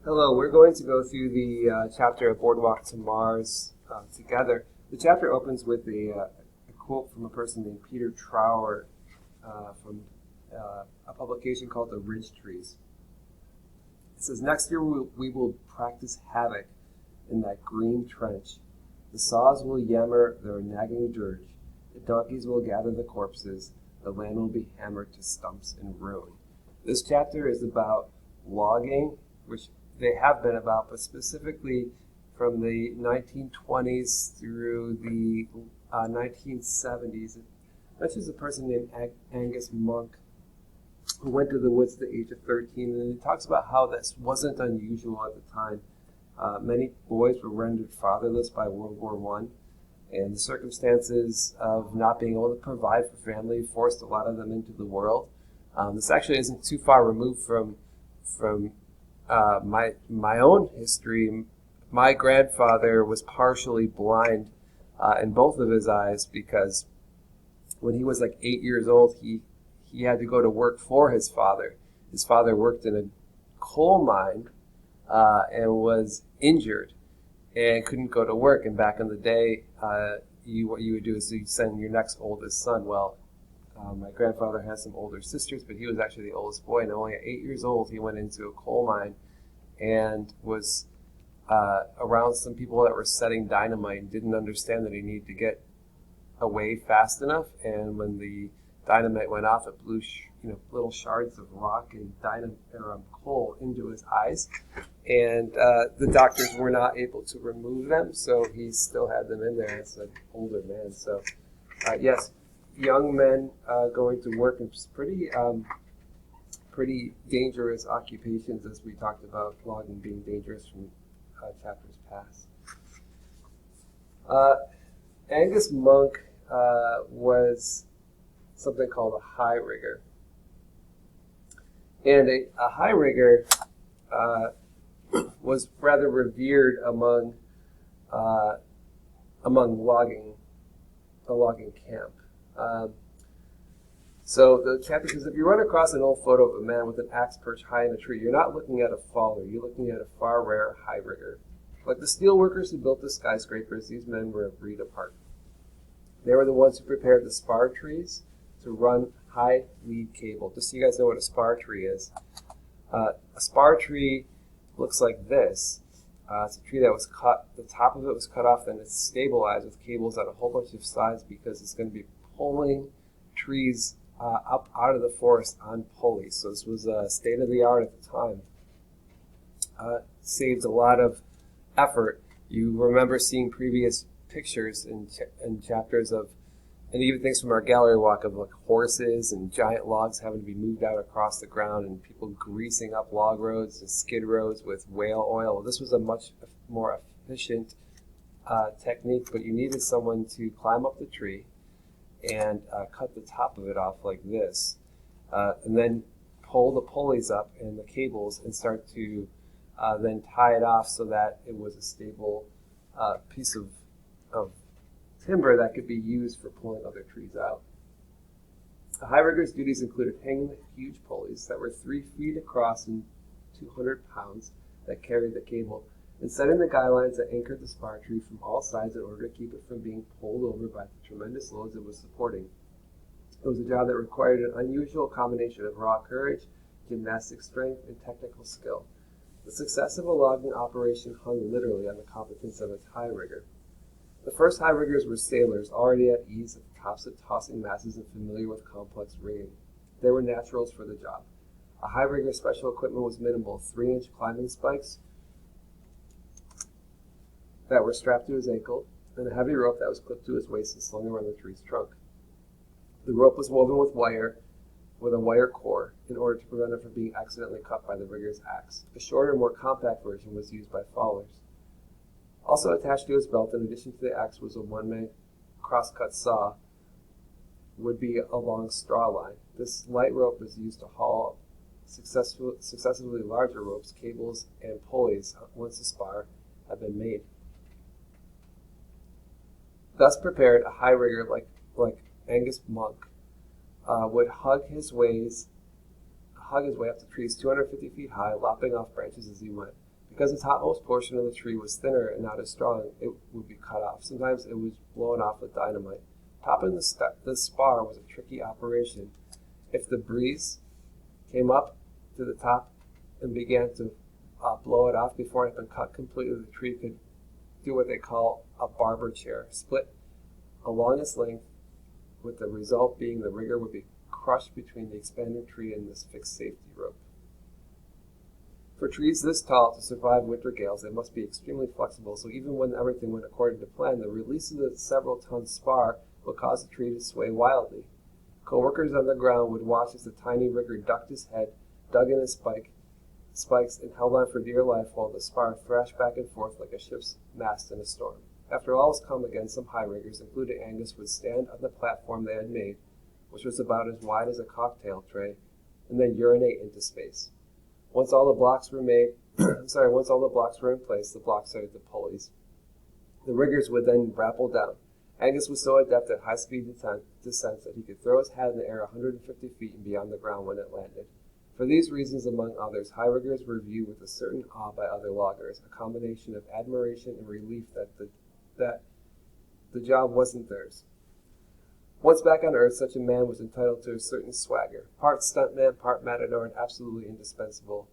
Hello, we're going to go through the chapter of Boardwalk to Mars together. The chapter opens with a quote from a person named Peter Trower from a publication called The Ridge Trees. It says, "Next year we will practice havoc in that green trench. The saws will yammer their nagging dirge. The donkeys will gather the corpses. The land will be hammered to stumps and ruin." This chapter is about logging, which they have been about, but specifically from the 1920s through the 1970s. It mentions a person named Angus Monk who went to the woods at the age of 13, and he talks about how this wasn't unusual at the time. Many boys were rendered fatherless by World War I, and the circumstances of not being able to provide for family forced a lot of them into the world. This actually isn't too far removed from my own history. My grandfather was partially blind in both of his eyes because when he was like 8 years old, he had to go to work for his father. His father worked in a coal mine and was injured and couldn't go to work. And back in the day, what you would do is you send your next oldest son. Well, my grandfather has some older sisters, but he was actually the oldest boy, and only at 8 years old, he went into a coal mine and was around some people that were setting dynamite and didn't understand that he needed to get away fast enough. And when the dynamite went off, it blew little shards of rock and coal into his eyes, and the doctors were not able to remove them, so he still had them in there as an older man. So yes, young men going to work in pretty dangerous occupations, as we talked about logging being dangerous from chapters past. Angus Monk was something called a high rigger. And a high rigger was rather revered among a logging camp. So the chapter says, if you run across an old photo of a man with an axe perched high in a tree, you're not looking at a faller, you're looking at a far rare high rigger. Like the steel workers who built the skyscrapers, these men were a breed apart. They were the ones who prepared the spar trees to run high lead cable. Just so you guys know what a spar tree is. A spar tree looks like this. It's a tree that was cut, the top of it was cut off, then it's stabilized with cables at a whole bunch of sides because it's going to be pulling trees up out of the forest on pulleys. So this was state of the art at the time. Saved a lot of effort. You remember seeing previous pictures in chapters of, and even things from our gallery walk, of like horses and giant logs having to be moved out across the ground and people greasing up log roads and skid roads with whale oil. This was a much more efficient technique, but you needed someone to climb up the tree and cut the top of it off like this, and then pull the pulleys up and the cables and start to then tie it off so that it was a stable piece of timber that could be used for pulling other trees out. The high rigger's duties included hanging the huge pulleys that were 3 feet across and 200 pounds that carried the cable, and setting the guy lines that anchored the spar tree from all sides in order to keep it from being pulled over by the tremendous loads it was supporting. It was a job that required an unusual combination of raw courage, gymnastic strength, and technical skill. The success of a logging operation hung literally on the competence of its high rigger. The first high riggers were sailors, already at ease at the tops of tossing masses and familiar with complex rigging. They were naturals for the job. A high rigger's special equipment was minimal: 3-inch climbing spikes that were strapped to his ankle, and a heavy rope that was clipped to his waist and slung around the tree's trunk. The rope was woven with a wire core in order to prevent it from being accidentally cut by the rigger's axe. A shorter, more compact version was used by fallers. Also attached to his belt, in addition to the axe, was a one-man cross-cut saw, would be a long straw line. This light rope was used to haul successively larger ropes, cables, and pulleys once the spar had been made. Thus prepared, a high rigger like Angus Monk would hug his way up to trees 250 feet high, lopping off branches as he went. Because the topmost portion of the tree was thinner and not as strong, it would be cut off. Sometimes it was blown off with dynamite. Topping the spar was a tricky operation. If the breeze came up to the top and began to blow it off before it had been cut completely, the tree could do what they call a barber chair, split along its length, with the result being the rigger would be crushed between the expanding tree and this fixed safety rope. For trees this tall to survive winter gales, they must be extremely flexible, so even when everything went according to plan, the release of the several-ton spar would cause the tree to sway wildly. Co-workers on the ground would watch as the tiny rigger ducked his head, dug in his spikes, and held on for dear life while the spar thrashed back and forth like a ship's mast in a storm. After all was come again, some high riggers, including Angus, would stand on the platform they had made, which was about as wide as a cocktail tray, and then urinate into space. Once all the blocks were in place, the blocks started the pulleys. The riggers would then rappel down. Angus was so adept at high-speed descents that he could throw his hat in the air 150 feet and beyond the ground when it landed. For these reasons, among others, high riggers were viewed with a certain awe by other loggers, a combination of admiration and relief that the job wasn't theirs. Once back on Earth, such a man was entitled to a certain swagger. Part stuntman, part matador, and absolutely indispensable.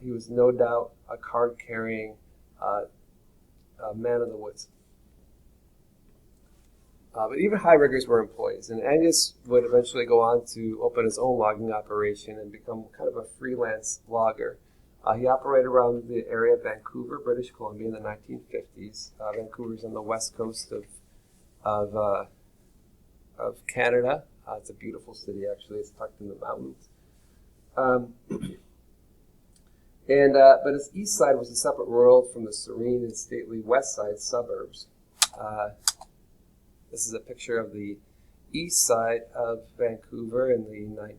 He was no doubt a card-carrying man of the woods. But even high riggers were employees, and Angus would eventually go on to open his own logging operation and become kind of a freelance logger. He operated around the area of Vancouver, British Columbia in the 1950s. Vancouver's on the west coast of Canada. It's a beautiful city, actually. It's tucked in the mountains. But its east side was a separate world from the serene and stately west side suburbs. This is a picture of the east side of Vancouver in the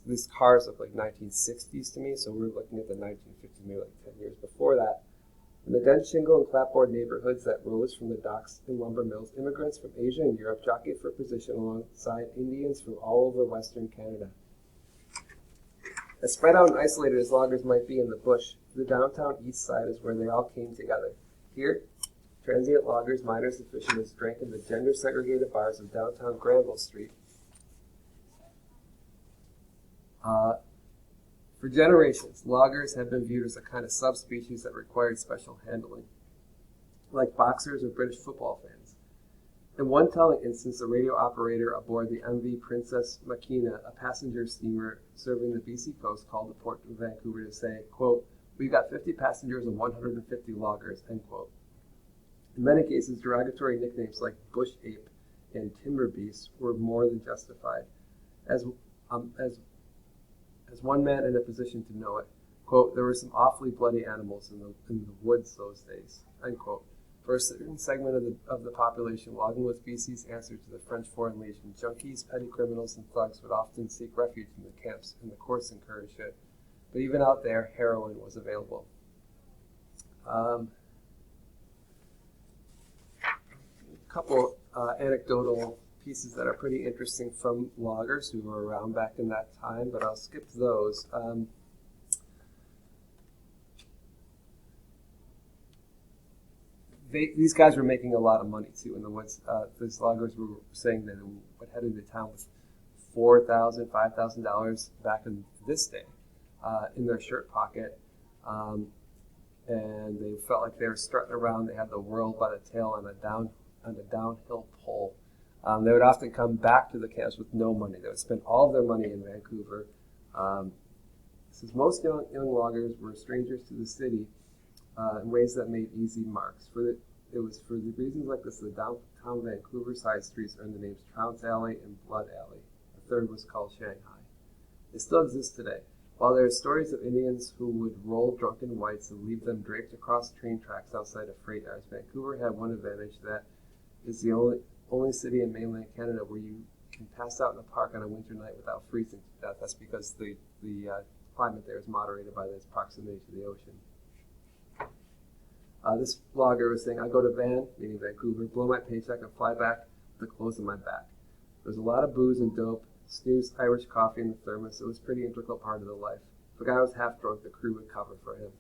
these cars look like 1960s to me, so we're looking at the 1950s, maybe like 10 years before that. In the dense shingle and clapboard neighborhoods that rose from the docks and lumber mills, immigrants from Asia and Europe jockeyed for position alongside Indians from all over Western Canada. As spread out and isolated as loggers might be in the bush, the downtown east side is where they all came together. Here, transient loggers, miners, and fishermen drank in the gender-segregated bars of downtown Granville Street. For generations, loggers have been viewed as a kind of subspecies that required special handling, like boxers or British football fans. In one telling instance, a radio operator aboard the MV Princess Makina, a passenger steamer serving the BC coast, called the port of Vancouver to say, quote, "We've got 50 passengers and 150 loggers," end quote. In many cases, derogatory nicknames like bush ape and timber beast were more than justified. As one man in a position to know it, quote, "There were some awfully bloody animals in the woods those days," end quote. For a certain segment of the population, logging was BC's answer to the French Foreign Legion. Junkies, petty criminals, and thugs would often seek refuge in the camps, and the courts encouraged it. But even out there, heroin was available. A couple anecdotal pieces that are pretty interesting from loggers who were around back in that time, but I'll skip those. These guys were making a lot of money too in the woods. These loggers were saying that what head into town with $4,000, $5,000 back in this day in their shirt pocket, and they felt like they were strutting around. They had the world by the tail on a downhill pole. They would often come back to the camps with no money. They would spend all of their money in Vancouver. Since most young loggers were strangers to the city in ways that made easy marks. It was for the reasons like this, the downtown Vancouver side streets earned the names Trounce Alley and Blood Alley. The third was called Shanghai. It still exists today. While there are stories of Indians who would roll drunken whites and leave them draped across train tracks outside of freight yards, Vancouver had one advantage, that is the only city in mainland Canada where you can pass out in a park on a winter night without freezing to death. That's because the climate there is moderated by its proximity to the ocean. This blogger was saying, "I go to Van, meaning Vancouver, blow my paycheck and fly back with the clothes on my back. There's a lot of booze and dope, snooze, Irish coffee in the thermos. It was a pretty integral part of the life. If a guy was half drunk, the crew would cover for him."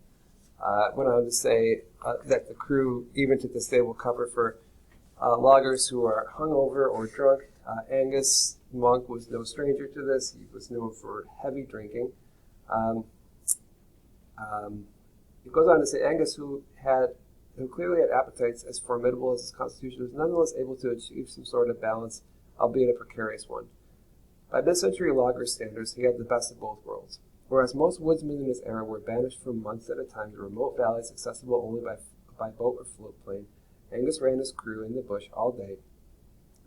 Went on to say that the crew even took the stable cover for loggers who are hungover or drunk. Angus Monk was no stranger to this. He was known for heavy drinking. It goes on to say Angus, who clearly had appetites as formidable as his constitution, was nonetheless able to achieve some sort of balance, albeit a precarious one. By mid-century logger standards, he had the best of both worlds. Whereas most woodsmen in his era were banished for months at a time to remote valleys accessible only by boat or float plane, Angus ran his crew in the bush all day,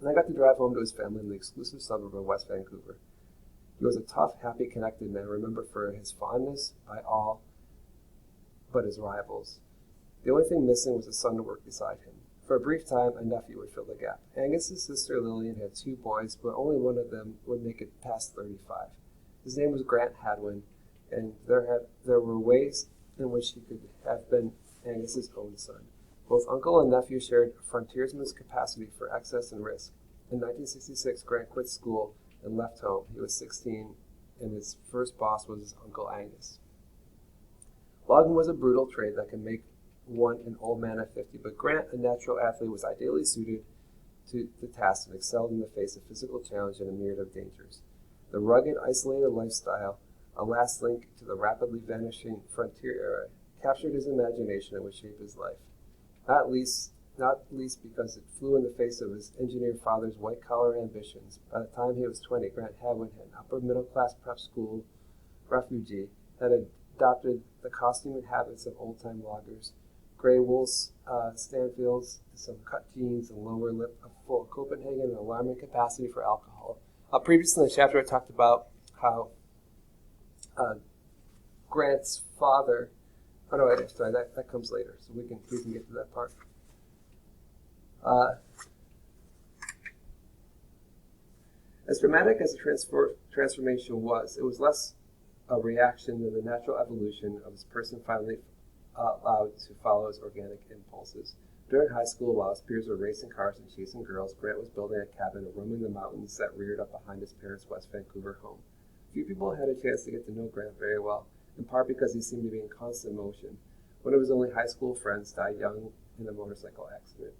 and I got to drive home to his family in the exclusive suburb of West Vancouver. He was a tough, happy, connected man, remembered for his fondness by all but his rivals. The only thing missing was a son to work beside him. For a brief time, a nephew would fill the gap. Angus's sister Lillian had 2 boys, but only one of them would make it past 35. His name was Grant Hadwin, and there were ways in which he could have been Angus's own son. Both uncle and nephew shared a frontiersman's capacity for excess and risk. In 1966, Grant quit school and left home. He was 16, and his first boss was his Uncle Angus. Logging was a brutal trade that could make one an old man at 50, but Grant, a natural athlete, was ideally suited to the task and excelled in the face of physical challenge and a myriad of dangers. The rugged, isolated lifestyle, a last link to the rapidly vanishing frontier era, captured his imagination and would shape his life. Not least because it flew in the face of his engineer father's white-collar ambitions. By the time he was 20, Grant Hadwin, an upper-middle-class prep school refugee, had adopted the costume and habits of old-time loggers. Gray wool Stanfields, some cut jeans, and lower lip of full Copenhagen, and alarming capacity for alcohol. Previously in the chapter, I talked about how Grant's father. Oh no, wait, sorry, that comes later, so we can get to that part. As dramatic as the transformation was, it was less a reaction than the natural evolution of his person finally allowed to follow his organic impulses. During high school, while his peers were racing cars and chasing girls, Grant was building a cabin and roaming the mountains that reared up behind his parents' West Vancouver home. Few people had a chance to get to know Grant very well, in part because he seemed to be in constant motion. One of his only high school friends died young in a motorcycle accident.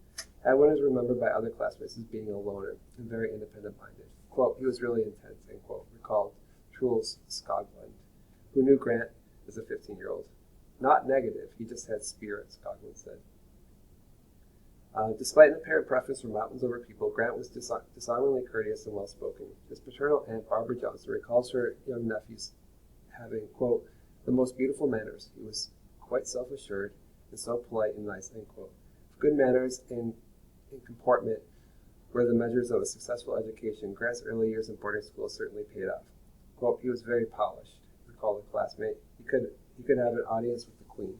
Hadwin is remembered by other classmates as being a loner and very independent-minded. Quote, he was really intense, end quote, recalled Truls Skoglund, who knew Grant as a 15-year-old. Not negative, he just had spirit, Skoglund said. Despite an apparent preference for mountains over people, Grant was disarmingly courteous and well-spoken. His paternal aunt, Barbara Johnson, recalls her young nephews having, quote, the most beautiful manners. He was quite self-assured and so polite and nice, end quote. Good manners and comportment were the measures of a successful education. Grant's early years in boarding school certainly paid off. Quote, he was very polished, recalled a classmate. He could have an audience with the Queen.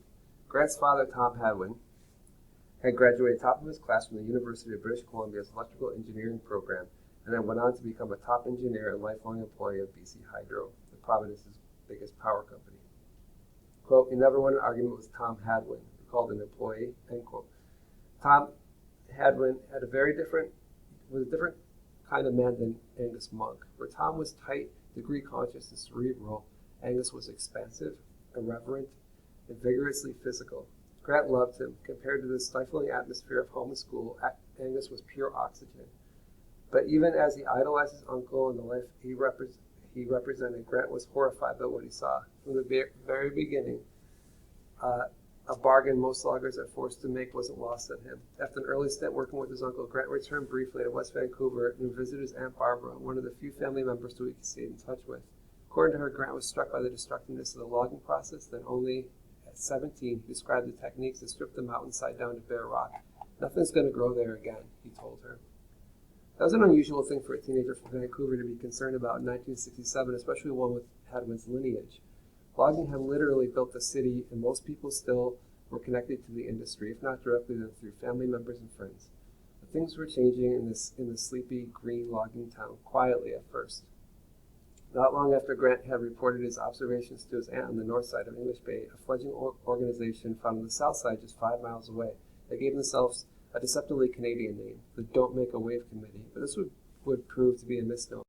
Grant's father, Tom Hadwin, had graduated top of his class from the University of British Columbia's electrical engineering program, and then went on to become a top engineer and lifelong employee of BC Hydro, the province's biggest power company. Quote, he never won an argument with Tom Hadwin, recalled an employee, end quote. Tom Hadwin was a different kind of man than Angus Monk. Where Tom was tight, degree-conscious, and cerebral, Angus was expansive, irreverent, and vigorously physical. Grant loved him. Compared to the stifling atmosphere of home and school, Angus was pure oxygen. But even as he idolized his uncle and the life he represented, Grant was horrified by what he saw. From the very beginning, a bargain most loggers are forced to make wasn't lost on him. After an early stint working with his uncle, Grant returned briefly to West Vancouver and visited his Aunt Barbara, one of the few family members who he stayed in touch with. According to her, Grant was struck by the destructiveness of the logging process, then only at 17, he described the techniques that stripped the mountainside down to bare rock. Nothing's going to grow there again, he told her. That was an unusual thing for a teenager from Vancouver to be concerned about in 1967, especially one with Hadwin's lineage. Logging had literally built the city, and most people still were connected to the industry, if not directly, then through family members and friends. But things were changing in the sleepy, green logging town, quietly at first. Not long after Grant had reported his observations to his aunt on the north side of English Bay, a fledgling organization found on the south side just 5 miles away. They gave themselves a deceptively Canadian name, the Don't Make a Wave Committee, but this would prove to be a misnomer.